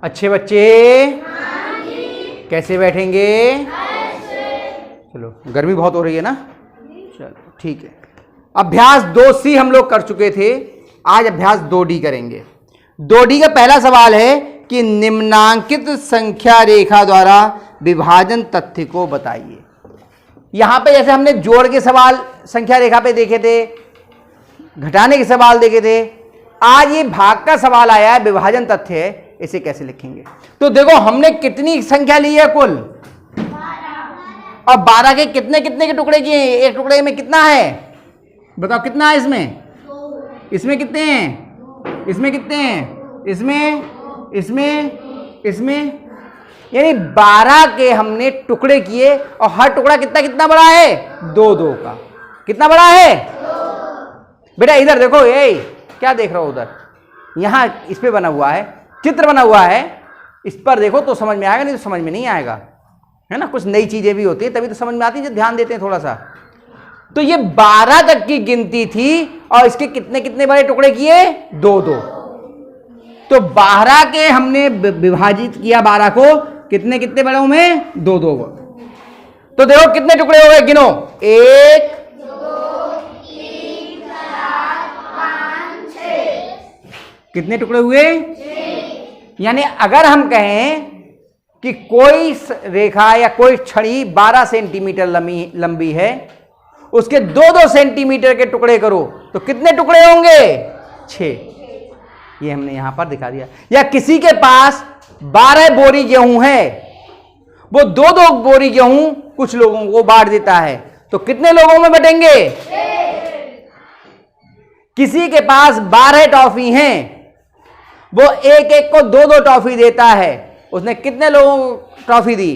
अच्छे बच्चे कैसे बैठेंगे? चलो, गर्मी बहुत हो रही है ना, चलो ठीक है। अभ्यास 2C हम लोग कर चुके थे, आज अभ्यास 2D करेंगे। 2D का पहला सवाल है कि निम्नांकित संख्या रेखा द्वारा विभाजन तथ्य को बताइए। यहां पे जैसे हमने जोड़ के सवाल संख्या रेखा पे देखे थे, घटाने के सवाल देखे थे, आज ये भाग का सवाल आया है, विभाजन तथ्य है, इसे कैसे लिखेंगे? तो देखो हमने कितनी संख्या ली है कुल, और 12 के कितने कितने के टुकड़े किए हैं? एक टुकड़े में कितना है बताओ, कितना है इसमें? इसमें कितने हैं? इसमें कितने हैं? इसमें यानी 12 के हमने टुकड़े किए, और हर टुकड़ा कितना कितना बड़ा है? 2-2 का। कितना बड़ा है बेटा? इधर देखो, ये क्या देख रहा हो उधर? यहां इस पे बना हुआ है, चित्र बना हुआ है, इस पर देखो तो समझ में आएगा, नहीं तो समझ में नहीं आएगा, है ना। कुछ नई चीजें भी होती है तभी तो समझ में आती है, जब ध्यान देते हैं थोड़ा सा। तो ये 12 तक की गिनती थी, और इसके कितने कितने बड़े टुकड़े किए? 2-2। तो 12 के हमने विभाजित किया, 12 को कितने कितने बड़ों में? 2-2। तो देखो कितने टुकड़े हो गए, गिनो। 1 2 3 4 5 6। कितने टुकड़े हुए? 6। यानी अगर हम कहें कि कोई रेखा या कोई छड़ी 12 सेंटीमीटर लंबी है, उसके 2-2 सेंटीमीटर के टुकड़े करो तो कितने टुकड़े होंगे? 6। ये हमने यहां पर दिखा दिया। या किसी के पास 12 बोरी गेहूं है, वो 2-2 बोरी गेहूं कुछ लोगों को बांट देता है, तो कितने लोगों में बटेंगे? 6। किसी के पास 12 टॉफी हैं, वो एक एक को 2-2 टॉफी देता है, उसने कितने लोगों को टॉफी दी?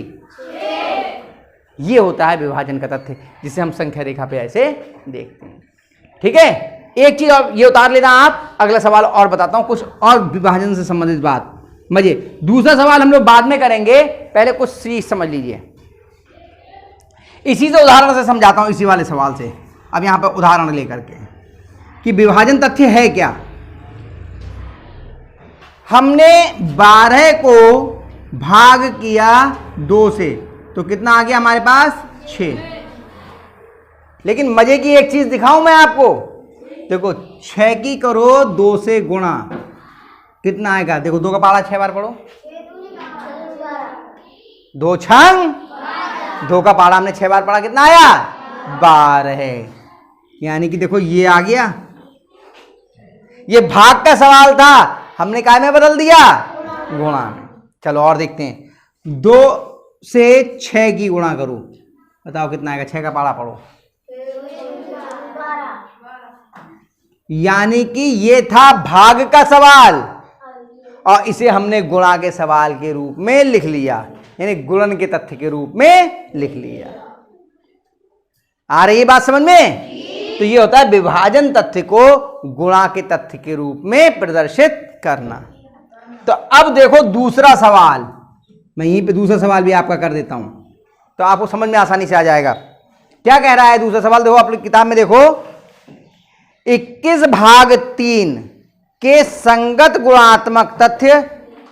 6। ये होता है विभाजन का तथ्य, जिसे हम संख्या रेखा पे ऐसे देखते हैं। ठीक है, एक चीज और ये उतार लेना आप, अगला सवाल और बताता हूं कुछ और विभाजन से संबंधित बात, मजे। दूसरा सवाल हम लोग बाद में करेंगे, पहले कुछ चीज समझ लीजिए। इसी से उदाहरण से समझाता हूं, इसी वाले सवाल से। अब यहां पर उदाहरण लेकर के कि विभाजन तथ्य है क्या। हमने 12 को भाग किया 2 से, तो कितना आ गया हमारे पास? 6। लेकिन मजे की एक चीज दिखाऊं मैं आपको, देखो 6 की करो 2 से गुणा, कितना आएगा? देखो 2 का पारा 6 बार पढ़ो, 2 छंग 2 का पारा हमने 6 बार पढ़ा, कितना आया? 12। यानी कि देखो ये आ गया, ये भाग का सवाल था, हमने काय में बदल दिया? गुणा में। चलो और देखते हैं, 2 से 6 की गुणा करो, बताओ कितना आएगा? 6 का पारा पढ़ो। यानी कि ये था भाग का सवाल, और इसे हमने गुणा के सवाल के रूप में लिख लिया, यानी गुणन के तथ्य के रूप में लिख लिया। आ रही है बात समझ में? तो ये होता है विभाजन तथ्य को गुणा के तथ्य के रूप में प्रदर्शित करना। तो अब देखो दूसरा सवाल, मैं यहीं पे दूसरा सवाल भी आपका कर देता हूं, तो आपको समझ में आसानी से आ जाएगा। क्या कह रहा है दूसरा सवाल? देखो अपनी किताब में देखो, 21 भाग 3 के संगत गुणात्मक तथ्य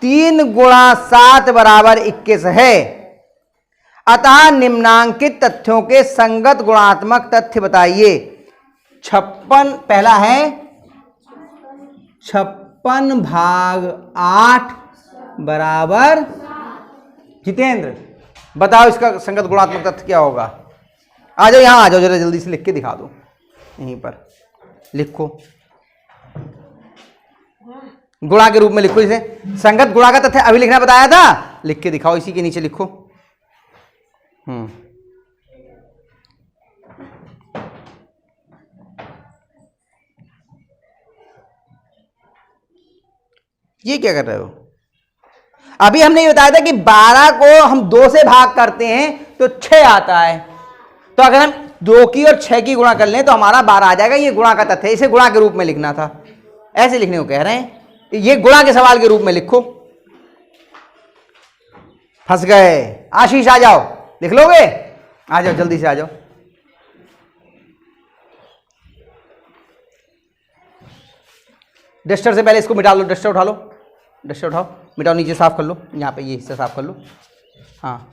3 गुणा 7 बराबर 21 है, अतः निम्नांकित तथ्यों के संगत गुणात्मक तथ्य बताइए। 56 पहला है, 56 भाग 8 बराबर, जितेंद्र बताओ इसका संगत गुणात्मक तथ्य क्या होगा? आ जाओ यहां, आ जाओ जरा जल्दी से लिख के दिखा दो, यहीं पर लिखो, गुणा के रूप में लिखो इसे। संगत गुणा का तथ्य अभी लिखना बताया था, लिख के दिखाओ, इसी के नीचे लिखो। ये क्या कर रहे हो? अभी हमने ये बताया था कि 12 को हम 2 से भाग करते हैं तो 6 आता है, तो अगर हम 2 की और 6 की गुणा कर लें तो हमारा 12 आ जाएगा। ये गुणा का तथ्य है, इसे गुणा के रूप में लिखना था, ऐसे लिखने को कह रहे हैं। ये गुणा के सवाल के रूप में लिखो। फंस गए। आशीष आ जाओ, लिख लोगे? आ जाओ जल्दी से आ जाओ। डस्टर से पहले इसको मिटा लो, डस्टर उठा लो। डस्टर उठाओ, मिटाओ, नीचे साफ कर लो, यहाँ पे ये हिस्सा साफ कर लो। हाँ,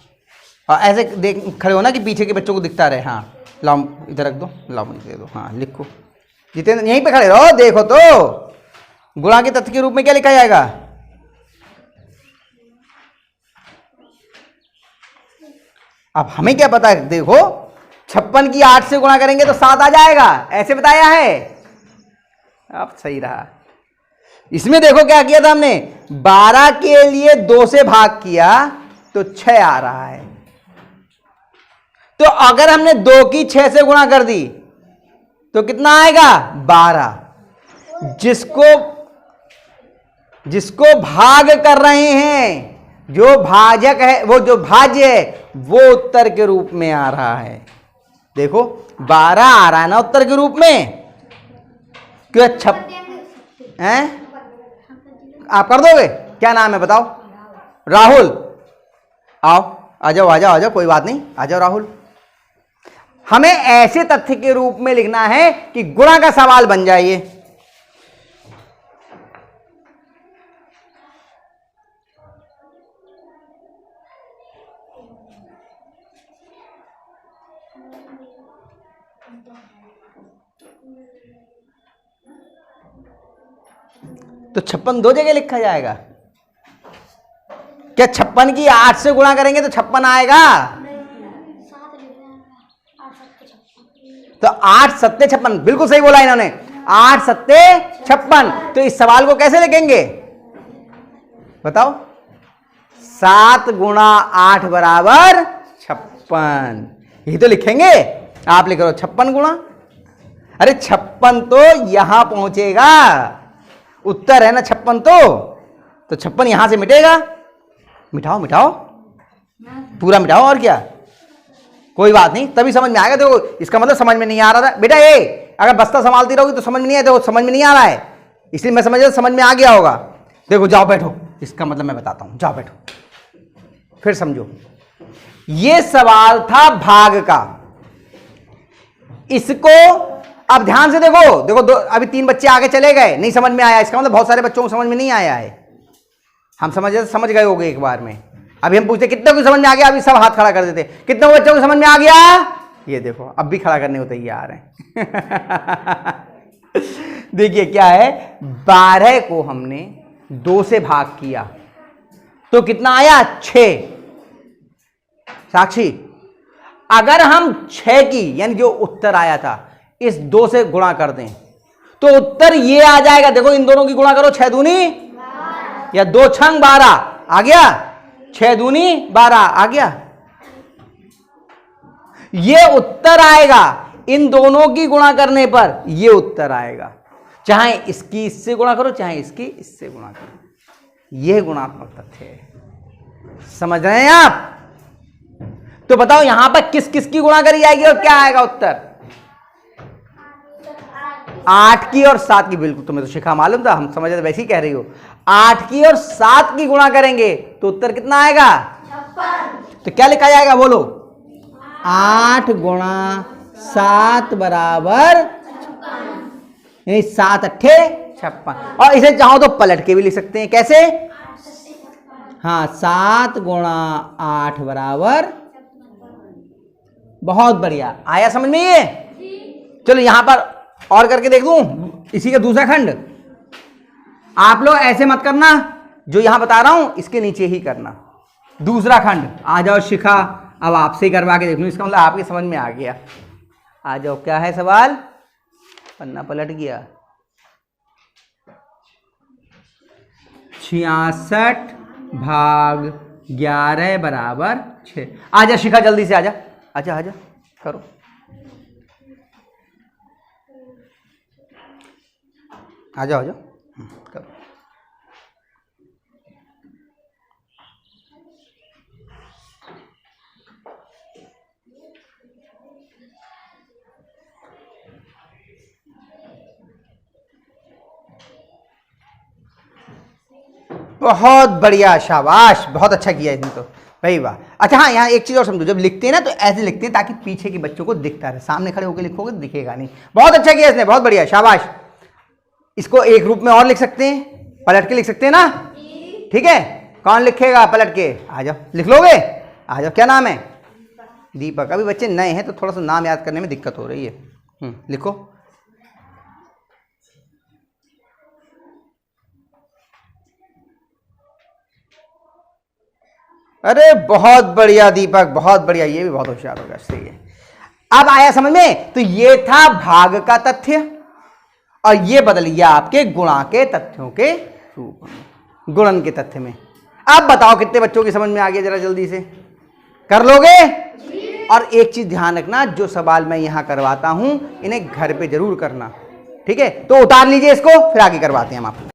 और ऐसे देख खड़े हो ना कि पीछे के बच्चों को दिखता रहे। हाँ, लाओ इधर रख दो, लाओ मुझे दे दो। हाँ, लिखो, जितेंद्र यहीं पे खड़े रहो, देखो तो गुणा के तथ्य के रूप में क्या लिखा जाएगा? अब हमें क्या पता है, देखो 56 की 8 से गुणा करेंगे तो 7 आ जाएगा, ऐसे बताया है। अब सही रहा। इसमें देखो क्या किया था हमने, 12 के लिए 2 से भाग किया तो 6 आ रहा है। तो अगर हमने 2 की 6 से गुणा कर दी तो कितना आएगा? 12। जिसको भाग कर रहे हैं, जो भाजक है, वो जो भाज्य है, वो उत्तर के रूप में आ रहा है। देखो 12 आ रहा है ना उत्तर के रूप में। क्यों? हैं? आप कर दोगे? क्या नाम है बताओ? राहुल। आओ, आ जाओ आ जाओ आ जाओ, कोई बात नहीं, आ जाओ राहुल। हमें ऐसे तथ्य के रूप में लिखना है कि गुणा का सवाल बन जाए। तो 56 दो जगह लिखा जाएगा क्या? 56 की 8 से गुणा करेंगे तो 56 आएगा। तो 8 सत्ते 56, बिल्कुल सही बोला इन्होंने, 8 सत्ते 56। तो इस सवाल को कैसे लिखेंगे बताओ? 7 गुणा 8 बराबर 56, यही तो लिखेंगे। आप लिख रहे हो 56 गुणा, अरे 56 तो यहां पहुंचेगा, उत्तर है ना 56। तो 56 यहां से मिटेगा। मिटाओ मिटाओ, पूरा मिटाओ, और क्या, कोई बात नहीं, तभी समझ में आएगा। देखो इसका मतलब समझ में नहीं आ रहा था बेटा, ये अगर बस्ता संभालती रहोगी तो समझ में नहीं आया। देखो समझ में नहीं आ रहा है, इसलिए मैं समझ में आ गया होगा। देखो जाओ बैठो, इसका मतलब मैं बताता हूं, जाओ बैठो, फिर समझो। ये सवाल था भाग का। इसको अब ध्यान से देखो, देखो अभी 3 बच्चे आगे चले गए, नहीं समझ में आया, इसका मतलब बहुत सारे बच्चों को समझ में नहीं आया है। हम समझ गए होंगे एक बार में। अभी हम पूछते कितने को समझ में आ गया, अभी सब हाथ खड़ा कर देते, कितने बच्चों को समझ में आ गया? ये देखो अब भी खड़ा करने को तैयार है। देखिए क्या है, 12 को हमने 2 से भाग किया तो कितना आया? 6। साक्षी, अगर हम 6 की यानी जो उत्तर आया था इस 2 से गुणा कर दें तो उत्तर ये आ जाएगा। देखो इन दोनों की गुणा करो, 6 दूनी या 2 छंग 12 आ गया, 6 दूनी 12 आ गया, ये उत्तर आएगा। इन दोनों की गुणा करने पर ये उत्तर आएगा, चाहे इसकी इससे गुणा करो चाहे इसकी इससे गुणा करो, यह गुणात्मक तथ्य है। समझ रहे हैं आप? तो बताओ यहां पर किस किस की गुणा करी जाएगी और क्या आएगा उत्तर? 8 की और 7 की। बिल्कुल, तुम्हें तो शिखा मालूम था, हम समझ रहे वैसे ही कह रही हो। 8 की और 7 की गुणा करेंगे तो उत्तर कितना आएगा? 56। तो क्या लिखा जाएगा बोलो? 8 गुणा 7 बराबर 7 अट्ठे 56। और इसे चाहो तो पलट के भी लिख सकते हैं। कैसे? हाँ, 7 गुणा 8 बराबर, बहुत बढ़िया, आया समझ में ये? चलो यहां पर और करके देख दूं, इसी का दूसरा खंड। आप लोग ऐसे मत करना, जो यहां बता रहा हूं इसके नीचे ही करना। दूसरा खंड आ जाओ शिखा, अब आपसे ही करवा के देख लूं, इसका मतलब आपके समझ में आ गया। आ जाओ, क्या है सवाल? पन्ना पलट गया। 66 भाग 11 बराबर 6। आजा शिखा, जल्दी से आजा, आजा आजा, करो। आ जाओ आ जाओ, करो। बहुत बढ़िया, शाबाश, बहुत अच्छा किया इसने तो भाई, वाह। अच्छा हाँ, यहाँ एक चीज और समझो, जब लिखते हैं ना तो ऐसे लिखते हैं ताकि पीछे के बच्चों को दिखता रहे, सामने खड़े होकर लिखोगे तो दिखेगा नहीं। बहुत अच्छा किया इसने, बहुत बढ़िया, शाबाश। इसको एक रूप में और लिख सकते हैं, पलट के लिख सकते हैं ना। ठीक है, कौन लिखेगा पलट के? आ जाओ, लिख लोगे? आ जाओ। क्या नाम है? दीपक। अभी बच्चे नए हैं तो थोड़ा सा नाम याद करने में दिक्कत हो रही है। लिखो। अरे बहुत बढ़िया दीपक, बहुत बढ़िया, ये भी बहुत होशियार होगा। सही है। अब आया समझ में? तो ये था भाग का तथ्य और ये बदल गया आपके गुणा के तथ्यों के रूप में, गुणन के तथ्य में। अब बताओ कितने बच्चों की समझ में आ गया? जरा जल्दी से कर लोगे? और एक चीज ध्यान रखना, जो सवाल मैं यहां करवाता हूं इन्हें घर पे जरूर करना, ठीक है? तो उतार लीजिए इसको, फिर आगे करवाते हैं हम आपको।